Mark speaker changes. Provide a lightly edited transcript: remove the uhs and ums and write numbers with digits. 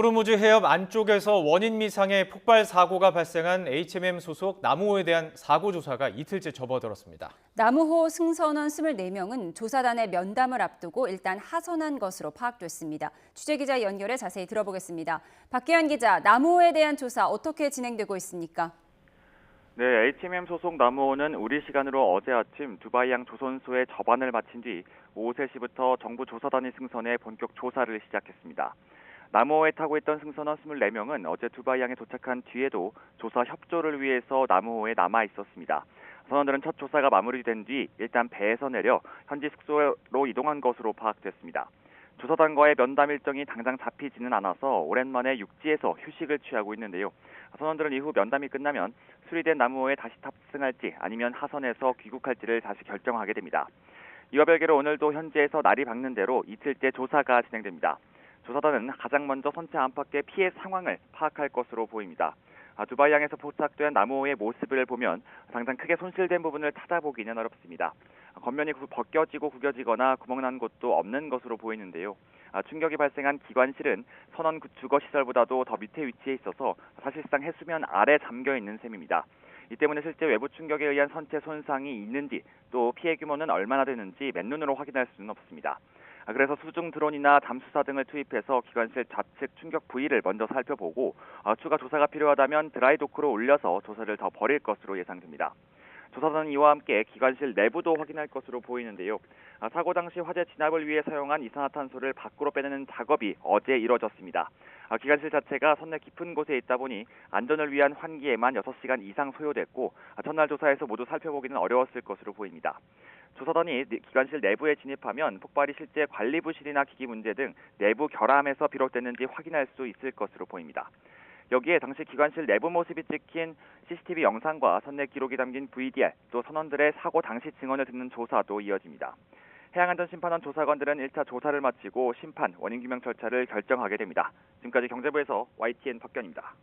Speaker 1: 더블호무즈 해협 안쪽에서 원인 미상의 폭발 사고가 발생한 HMM 소속 나무호에 대한 사고 조사가 이틀째 접어들었습니다.
Speaker 2: 나무호 승선원 24명은 조사단의 면담을 앞두고 일단 하선한 것으로 파악됐습니다. 취재기자 연결해 자세히 들어보겠습니다. 박기환 기자, 나무호에 대한 조사 어떻게 진행되고 있습니까?
Speaker 3: 네, HMM 소속 나무호는 우리 시간으로 어제 아침 두바이항 조선소에 접안을 마친 뒤 오후 3시부터 정부 조사단이 승선해 본격 조사를 시작했습니다. 나무호에 타고 있던 승선원 24명은 어제 두바이항에 도착한 뒤에도 조사 협조를 위해서 나무호에 남아 있었습니다. 선원들은 첫 조사가 마무리된 뒤 일단 배에서 내려 현지 숙소로 이동한 것으로 파악됐습니다. 조사단과의 면담 일정이 당장 잡히지는 않아서 오랜만에 육지에서 휴식을 취하고 있는데요. 선원들은 이후 면담이 끝나면 수리된 나무호에 다시 탑승할지 아니면 하선해서 귀국할지를 다시 결정하게 됩니다. 이와 별개로 오늘도 현지에서 날이 밝는 대로 이틀째 조사가 진행됩니다. 조사단은 가장 먼저 선체 안팎의 피해 상황을 파악할 것으로 보입니다. 두바이항에서 포착된 나무호의 모습을 보면 당장 크게 손실된 부분을 찾아보기는 어렵습니다. 겉면이 벗겨지고 구겨지거나 구멍난 곳도 없는 것으로 보이는데요. 충격이 발생한 기관실은 선원 주거 시설보다도 더 밑에 위치해 있어서 사실상 해수면 아래 잠겨 있는 셈입니다. 이 때문에 실제 외부 충격에 의한 선체 손상이 있는지 또 피해 규모는 얼마나 되는지 맨눈으로 확인할 수는 없습니다. 그래서 수중 드론이나 잠수사 등을 투입해서 기관실 좌측 충격 부위를 먼저 살펴보고 추가 조사가 필요하다면 드라이도크로 올려서 조사를 더 벌일 것으로 예상됩니다. 조사단은 이와 함께 기관실 내부도 확인할 것으로 보이는데요. 사고 당시 화재 진압을 위해 사용한 이산화탄소를 밖으로 빼내는 작업이 어제 이뤄졌습니다. 기관실 자체가 선내 깊은 곳에 있다 보니 안전을 위한 환기에만 6시간 이상 소요됐고 첫날 조사에서 모두 살펴보기는 어려웠을 것으로 보입니다. 조사단이 기관실 내부에 진입하면 폭발이 실제 관리부실이나 기기 문제 등 내부 결함에서 비롯됐는지 확인할 수 있을 것으로 보입니다. 여기에 당시 기관실 내부 모습이 찍힌 CCTV 영상과 선내 기록이 담긴 VDR, 또 선원들의 사고 당시 증언을 듣는 조사도 이어집니다. 해양안전심판원 조사관들은 1차 조사를 마치고 심판, 원인규명 절차를 결정하게 됩니다. 지금까지 경제부에서 YTN 박견입니다.